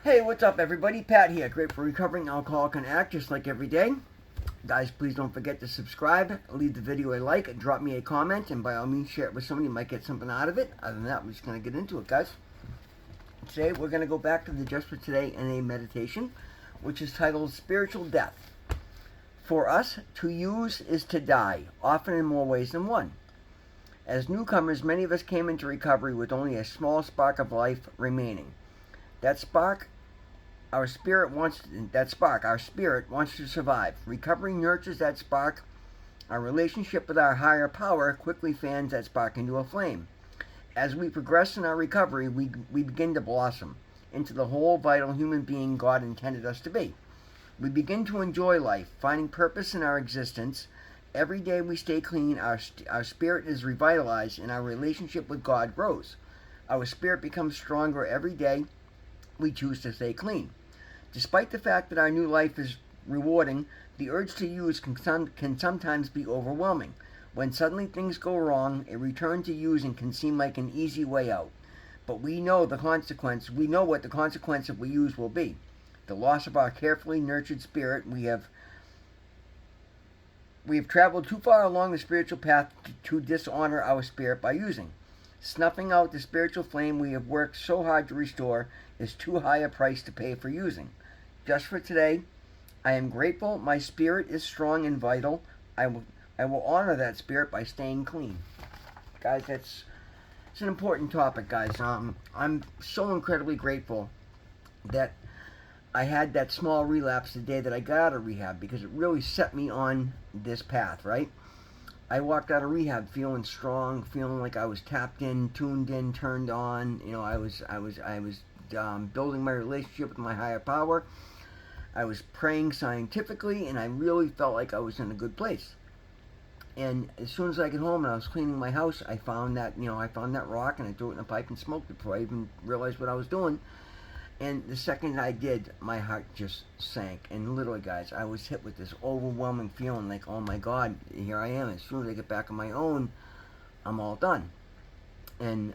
Hey, what's up, everybody? Pat here. Great for recovering alcoholic and addict, just like every day. Guys, please don't forget to subscribe, leave the video a like, drop me a comment, and by all means, share it with somebody. You might get something out of it. Other than that, we're just going to get into it, guys. Today, we're going to go back to the Just for Today NA meditation, which is titled Spiritual Death. For us, to use is to die, often in more ways than one. As newcomers, many of us came into recovery with only a small spark of life remaining. That spark our spirit wants to survive. Recovery nurtures that spark. Our relationship with our higher power quickly fans that spark into a flame. As we progress in our recovery, we begin to blossom into the whole vital human being God intended us to be. We begin to enjoy life, finding purpose in our existence. Every day we stay clean, our spirit is revitalized, and our relationship with God grows. Our spirit becomes stronger every day we choose to stay clean. Despite the fact that our new life is rewarding, the urge to use can sometimes be overwhelming. When suddenly things go wrong, a return to using can seem like an easy way out. But we know what the consequence if we use will be. The loss of our carefully nurtured spirit. We have traveled too far along the spiritual path to dishonor our spirit by using. Snuffing out the spiritual flame we have worked so hard to restore is too high a price to pay for using. Just for today, I am grateful my spirit is strong and vital. I will honor that spirit by staying clean. Guys, it's an important topic, guys. I'm so incredibly grateful that I had that small relapse the day that I got out of rehab, because it really set me on this path, right? I walked out of rehab feeling strong, feeling like I was tapped in, tuned in, turned on. You know, I was building my relationship with my higher power. I was praying scientifically, and I really felt like I was in a good place. And as soon as I get home and I was cleaning my house, I found that rock, and I threw it in a pipe and smoked it before I even realized what I was doing. And the second I did, my heart just sank. And literally, guys, I was hit with this overwhelming feeling like, oh my God, here I am. As soon as I get back on my own, I'm all done. And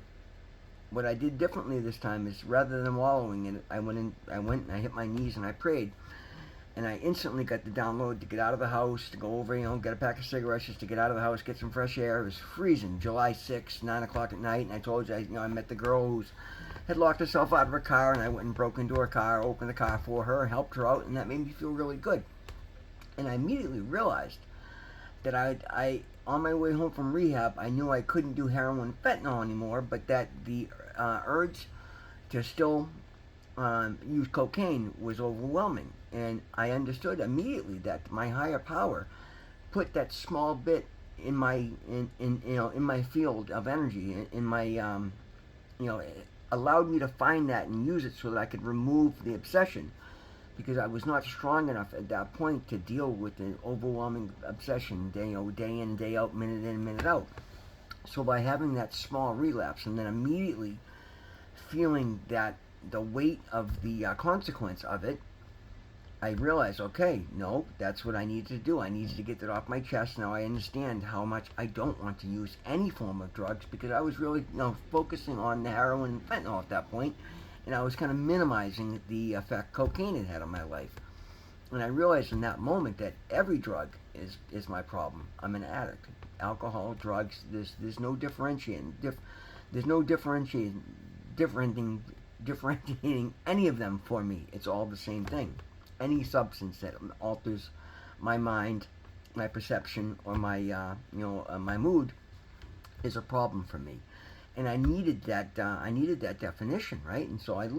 what I did differently this time is, rather than wallowing in it, I went and I hit my knees and I prayed. And I instantly got the download to get out of the house, to go over, get a pack of cigarettes, just to get out of the house, get some fresh air. It was freezing, July 6th, 9 o'clock at night. And I told you, I met the girl who's had locked herself out of her car, and I went and broke into her car, opened the car for her, helped her out, and that made me feel really good. And I immediately realized that I on my way home from rehab, I knew I couldn't do heroin and fentanyl anymore, but that the urge to still use cocaine was overwhelming. And I understood immediately that my higher power put that small bit in my in my field of energy, in my allowed me to find that and use it so that I could remove the obsession, because I was not strong enough at that point to deal with the overwhelming obsession day in, day out, minute in, minute out. So by having that small relapse and then immediately feeling that the weight of the consequence of it, I realized, okay, no, that's what I needed to do. I needed to get that off my chest. Now I understand how much I don't want to use any form of drugs, because I was really, focusing on the heroin and fentanyl at that point, and I was kind of minimizing the effect cocaine had on my life. And I realized in that moment that every drug is my problem. I'm an addict. Alcohol, drugs. There's no differentiating. There's no differentiating any of them for me. It's all the same thing. Any substance that alters my mind, my perception, or my mood is a problem for me. And I needed that definition, right? And so I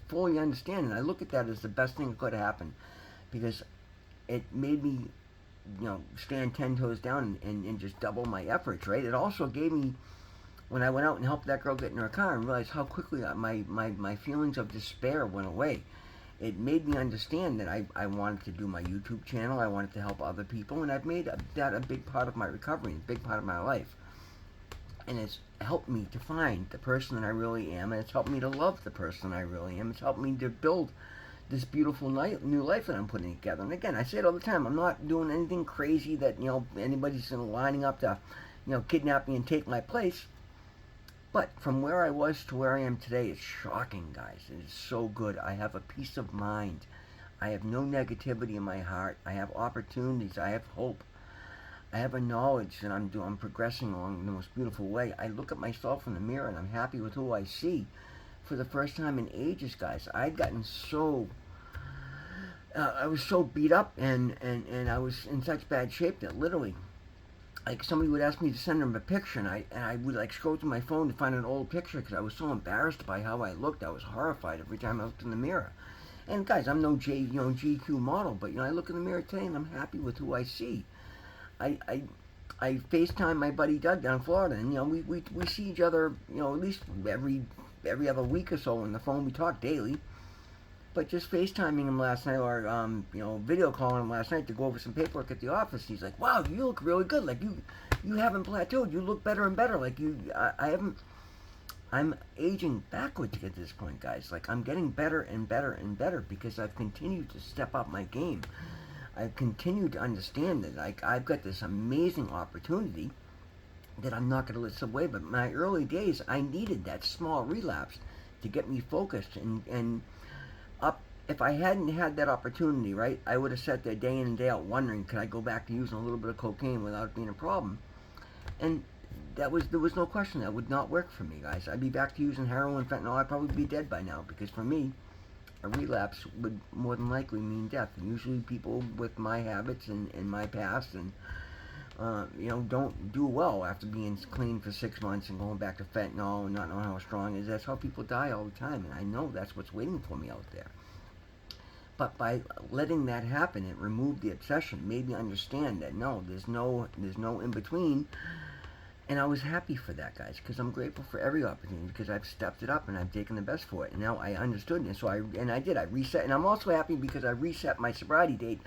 fully understand, and I look at that as the best thing that could happen, because it made me, stand 10 toes down and just double my efforts, right? It also gave me, when I went out and helped that girl get in her car and realized how quickly my feelings of despair went away, it made me understand that I wanted to do my YouTube channel. I wanted to help other people, and I've made that a big part of my recovery, a big part of my life. And it's helped me to find the person that I really am, and it's helped me to love the person I really am. It's helped me to build this beautiful new life that I'm putting together. And again, I say it all the time, I'm not doing anything crazy that anybody's lining up to kidnap me and take my place. But from where I was to where I am today, it's shocking, guys. It is so good. I have a peace of mind. I have no negativity in my heart. I have opportunities. I have hope. I have a knowledge that I'm progressing along in the most beautiful way. I look at myself in the mirror and I'm happy with who I see. For the first time in ages, guys, I'd gotten so I was so beat up and I was in such bad shape that literally, like, somebody would ask me to send them a picture, and I would like scroll through my phone to find an old picture because I was so embarrassed by how I looked. I was horrified every time I looked in the mirror. And guys, I'm no GQ model, but I look in the mirror today and I'm happy with who I see. I I, I FaceTime my buddy Doug down in Florida, and we see each other at least every other week or so on the phone. We talk daily. But just FaceTiming him last night, or video calling him last night to go over some paperwork at the office. He's like, "Wow, you look really good. Like you haven't plateaued. You look better and better. Like I haven't. I'm aging backwards at this point, guys. Like, I'm getting better and better and better because I've continued to step up my game. I've continued to understand that I've got this amazing opportunity that I'm not going to let slip away. But my early days, I needed that small relapse to get me focused and up. If I hadn't had that opportunity, right, I would have sat there day in and day out wondering, could I go back to using a little bit of cocaine without it being a problem? And there was no question that would not work for me, guys. I'd be back to using heroin, fentanyl. I'd probably be dead by now because for me, a relapse would more than likely mean death. And usually people with my habits and my past and don't do well after being clean for 6 months and going back to fentanyl and not knowing how strong it is. That's how people die all the time, and I know that's what's waiting for me out there. But by letting that happen, it removed the obsession, made me understand that no, there's no in between. And I was happy for that, guys, because I'm grateful for every opportunity because I've stepped it up and I've taken the best for it. And now I understood it, so I reset, and I'm also happy because I reset my sobriety date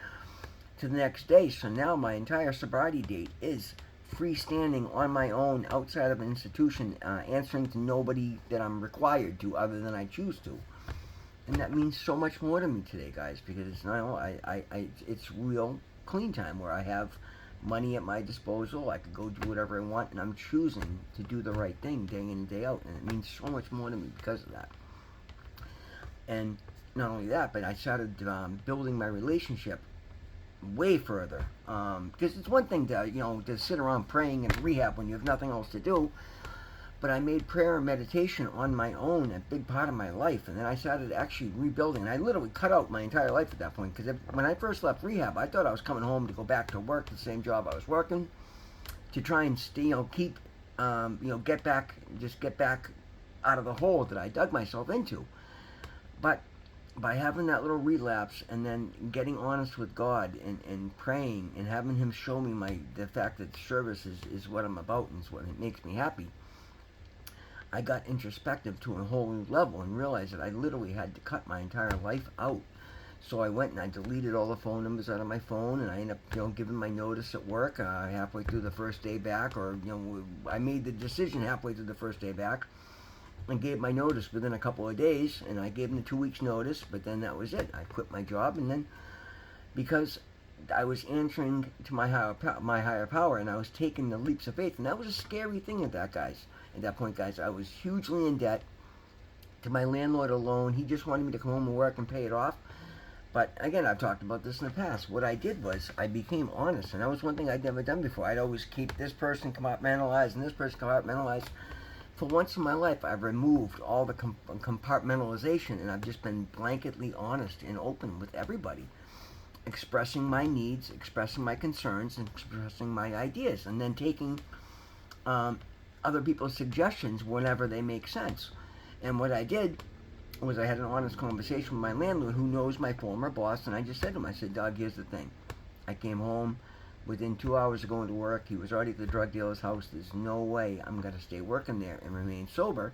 to the next day. So now my entire sobriety date is freestanding on my own outside of an institution, answering to nobody that I'm required to other than I choose to. And that means so much more to me today, guys, because it's not it's real clean time where I have money at my disposal. I can go do whatever I want, and I'm choosing to do the right thing day in and day out, and it means so much more to me because of that. And not only that, but I started building my relationship way further. Because it's one thing to sit around praying in rehab when you have nothing else to do. But I made prayer and meditation on my own a big part of my life. And then I started actually rebuilding. And I literally cut out my entire life at that point. Because when I first left rehab, I thought I was coming home to go back to work, the same job I was working, to try and keep, get back out of the hole that I dug myself into. But by having that little relapse and then getting honest with God and praying and having Him show me the fact that service is what I'm about and is what makes me happy, I got introspective to a whole new level and realized that I literally had to cut my entire life out. So I went and I deleted all the phone numbers out of my phone, and I ended up, giving my notice at work halfway through the first day back, or I made the decision halfway through the first day back, and gave my notice within a couple of days, and I gave them the 2 weeks notice. But then that was it. I quit my job, and then because I was answering to my higher power, and I was taking the leaps of faith, and that was a scary thing at that point, guys. I was hugely in debt to my landlord alone. He just wanted me to come home and work and pay it off. But again, I've talked about this in the past. What I did was I became honest, and that was one thing I'd never done before. I'd always keep this person compartmentalized and this person compartmentalized. For once in my life, I've removed all the compartmentalization, and I've just been blanketly honest and open with everybody, expressing my needs, expressing my concerns, and expressing my ideas, and then taking other people's suggestions whenever they make sense. And what I did was I had an honest conversation with my landlord, who knows my former boss, and I just said to him, I said, Doug, here's the thing. I came home within 2 hours of going to work. He was already at the drug dealer's house. There's no way I'm going to stay working there and remain sober.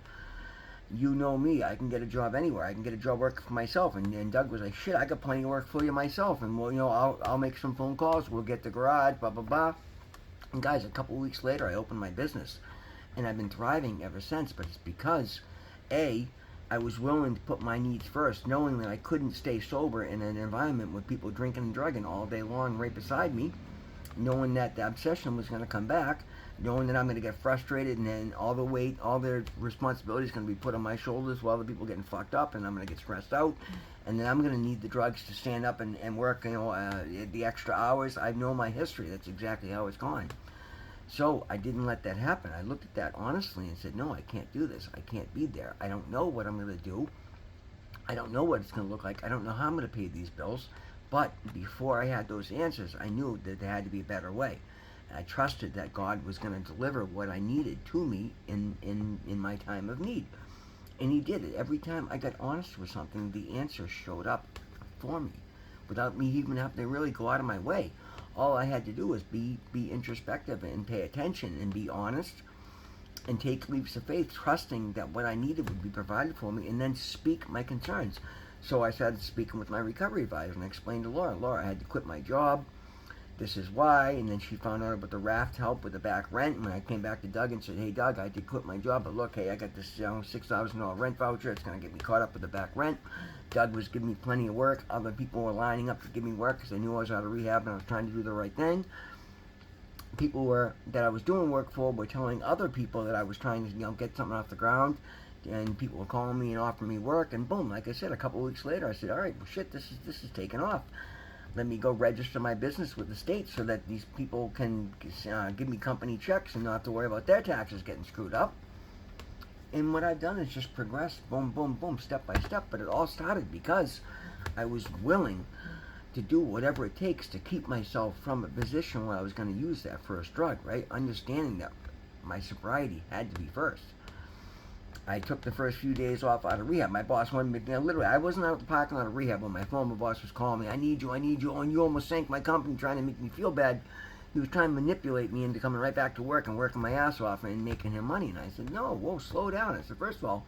You know me. I can get a job anywhere. I can get a job working for myself. And Doug was like, shit, I got plenty of work for you myself. And, I'll make some phone calls. We'll get the garage, blah, blah, blah. And, guys, a couple of weeks later, I opened my business. And I've been thriving ever since. But it's because, A, I was willing to put my needs first, knowing that I couldn't stay sober in an environment with people drinking and drugging all day long right beside me, knowing that the obsession was going to come back, knowing that I'm going to get frustrated, and then all the weight, all the responsibility is going to be put on my shoulders while other people getting fucked up, and I'm going to get stressed out, and then I'm going to need the drugs to stand up and work, the extra hours. I know my history. That's exactly how it's gone. So I didn't let that happen. I looked at that honestly and said, no, I can't do this. I can't be there. I don't know what I'm going to do. I don't know what it's going to look like. I don't know how I'm going to pay these bills. But before I had those answers, I knew that there had to be a better way. And I trusted that God was going to deliver what I needed to me in my time of need. And he did it. Every time I got honest with something, the answer showed up for me without me even having to really go out of my way. All I had to do was be introspective and pay attention and be honest and take leaps of faith, trusting that what I needed would be provided for me, and then speak my concerns. So I started speaking with my recovery advisor, and I explained to Laura, I had to quit my job. This is why. And then she found out about the raft help with the back rent. And when I came back to Doug and said, hey, Doug, I did quit my job, but look, hey, I got this $6,000 rent voucher. It's going to get me caught up with the back rent. Doug was giving me plenty of work. Other people were lining up to give me work because they knew I was out of rehab and I was trying to do the right thing. People that I was doing work for were telling other people that I was trying to get something off the ground. And people were calling me and offering me work. And boom, like I said, a couple of weeks later, I said, all right, well, shit, this is taking off. Let me go register my business with the state so that these people can give me company checks and not have to worry about their taxes getting screwed up. And what I've done is just progress, boom, boom, boom, step by step. But it all started because I was willing to do whatever it takes to keep myself from a position where I was going to use that first drug, right? Understanding that my sobriety had to be first. I took the first few days off out of rehab. My boss wanted me, literally, I wasn't out the parking lot of rehab when my former boss was calling me, I need you, and you almost sank my company trying to make me feel bad. He was trying to manipulate me into coming right back to work and working my ass off and making him money. And I said, no, whoa, slow down. I said, first of all,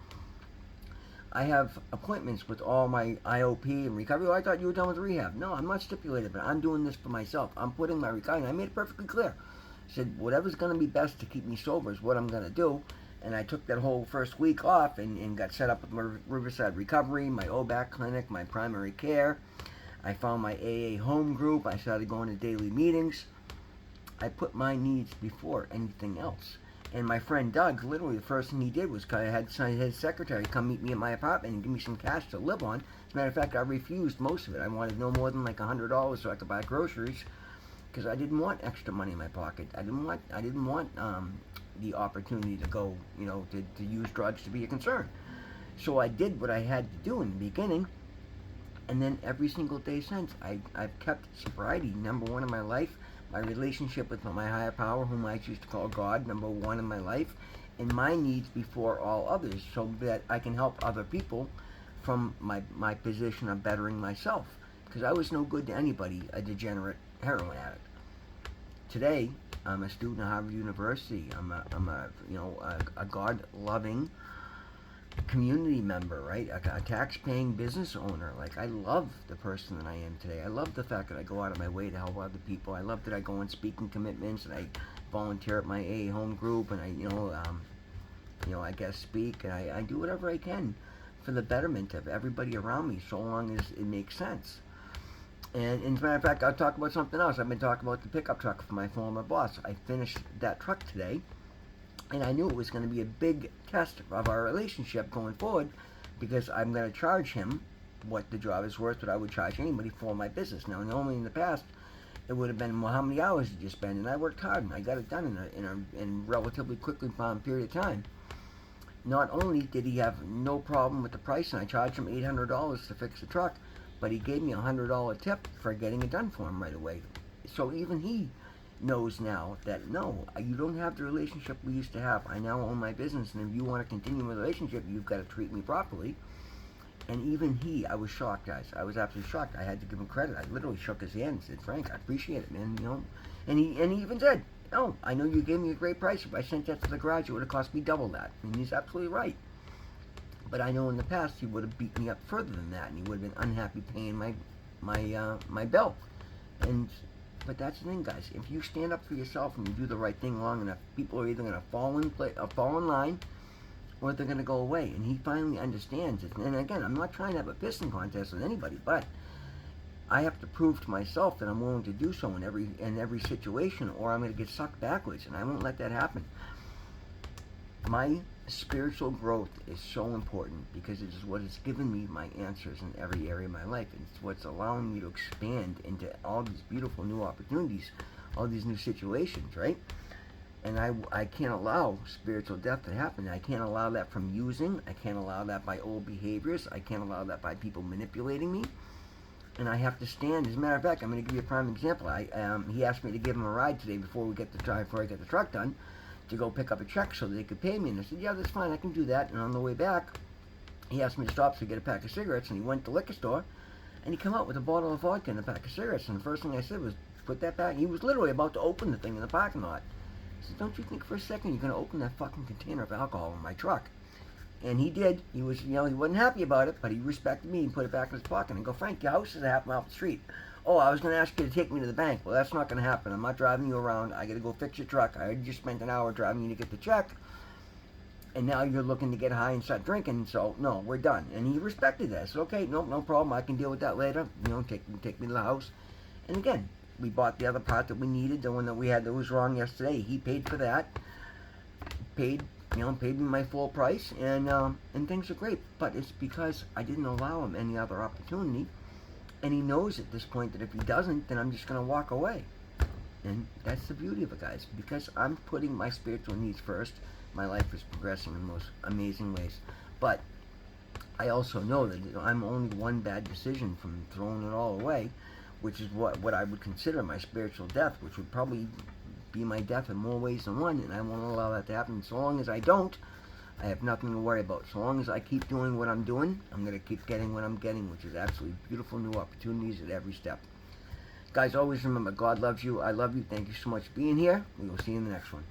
I have appointments with all my IOP and recovery. Oh, I thought you were done with rehab. No, I'm not stipulated, but I'm doing this for myself. I'm putting my recovery, and I made it perfectly clear. I said, whatever's going to be best to keep me sober is what I'm going to do. And I took that whole first week off and got set up with my Riverside Recovery, my OBAC clinic, my primary care. I found my AA home group. I started going to daily meetings. I put my needs before anything else. And my friend Doug, literally the first thing he did was I had his secretary come meet me at my apartment and give me some cash to live on. As a matter of fact, I refused most of it. I wanted no more than like $100 so I could buy groceries because I didn't want extra money in my pocket. I didn't want the opportunity to go, to use drugs to be a concern. So I did what I had to do in the beginning, and then every single day since, I've kept sobriety number one in my life, my relationship with my higher power, whom I choose to call God, number one in my life, and my needs before all others, so that I can help other people from my position of bettering myself. Because I was no good to anybody, a degenerate heroin addict. Today, I'm a student at Harvard University. I'm a God-loving community member, right? A tax-paying business owner. Like, I love the person that I am today. I love the fact that I go out of my way to help other people. I love that I go on speaking commitments and I volunteer at my AA home group and I guess speak and I do whatever I can for the betterment of everybody around me, so long as it makes sense. And as a matter of fact, I'll talk about something else. I've been talking about the pickup truck for my former boss. I finished that truck today, and I knew it was going to be a big test of our relationship going forward because I'm going to charge him what the job is worth, what I would charge anybody for my business. Now, normally in the past, it would have been, well, how many hours did you spend? And I worked hard, and I got it done in a relatively quickly found period of time. Not only did he have no problem with the price, and I charged him $800 to fix the truck, but he gave me a $100 tip for getting it done for him right away. So even he knows now that, no, you don't have the relationship we used to have. I now own my business, and if you want to continue the relationship, you've got to treat me properly. And even he, I was shocked, guys. I was absolutely shocked. I had to give him credit. I literally shook his hand and said, Frank, I appreciate it, man. And he even said, no, I know you gave me a great price. If I sent that to the garage, it would have cost me double that. And he's absolutely right. But I know in the past he would have beat me up further than that, and he would have been unhappy paying my bill. But that's the thing, guys. If you stand up for yourself and you do the right thing long enough, people are either going to fall in line, or they're going to go away. And he finally understands it. And again, I'm not trying to have a pissing contest with anybody, but I have to prove to myself that I'm willing to do so in every situation, or I'm going to get sucked backwards, and I won't let that happen. My spiritual growth is so important because it is what has given me my answers in every area of my life. It's what's allowing me to expand into all these beautiful new opportunities, all these new situations, right? And I can't allow spiritual death to happen. I can't allow that from using. I can't allow that by old behaviors. I can't allow that by people manipulating me. And I have to stand. As a matter of fact, I'm going to give you a prime example. He asked me to give him a ride today before I get the truck done, to go pick up a check so that they could pay me. And I said, yeah, that's fine. I can do that. And on the way back, he asked me to stop to get a pack of cigarettes. And he went to the liquor store, and he came out with a bottle of vodka and a pack of cigarettes. And the first thing I said was, put that back. He was literally about to open the thing in the parking lot. I said, don't you think for a second you're going to open that fucking container of alcohol in my truck? And he did. He was, he wasn't happy about it, but he respected me and put it back in his pocket. And go, Frank, your house is a half mile up the street. Oh, I was going to ask you to take me to the bank. Well, that's not going to happen. I'm not driving you around. I got to go fix your truck. I already just spent an hour driving you to get the check. And now you're looking to get high and start drinking. So, no, we're done. And he respected that. I said, okay, no problem. I can deal with that later. Take me to the house. And again, we bought the other part that we needed, the one that we had that was wrong yesterday. He paid for that. Paid me my full price, and things are great. But it's because I didn't allow him any other opportunity, and he knows at this point that if he doesn't, then I'm just going to walk away. And that's the beauty of it, guys. Because I'm putting my spiritual needs first, my life is progressing in the most amazing ways. But I also know that I'm only one bad decision from throwing it all away, which is what I would consider my spiritual death, which would probably be my death in more ways than one, and I won't allow that to happen. So long as I don't, I have nothing to worry about. So long as I keep doing what I'm doing, I'm going to keep getting what I'm getting, which is absolutely beautiful new opportunities at every step. Guys, always remember, God loves you. I love you. Thank you so much for being here. We will see you in the next one.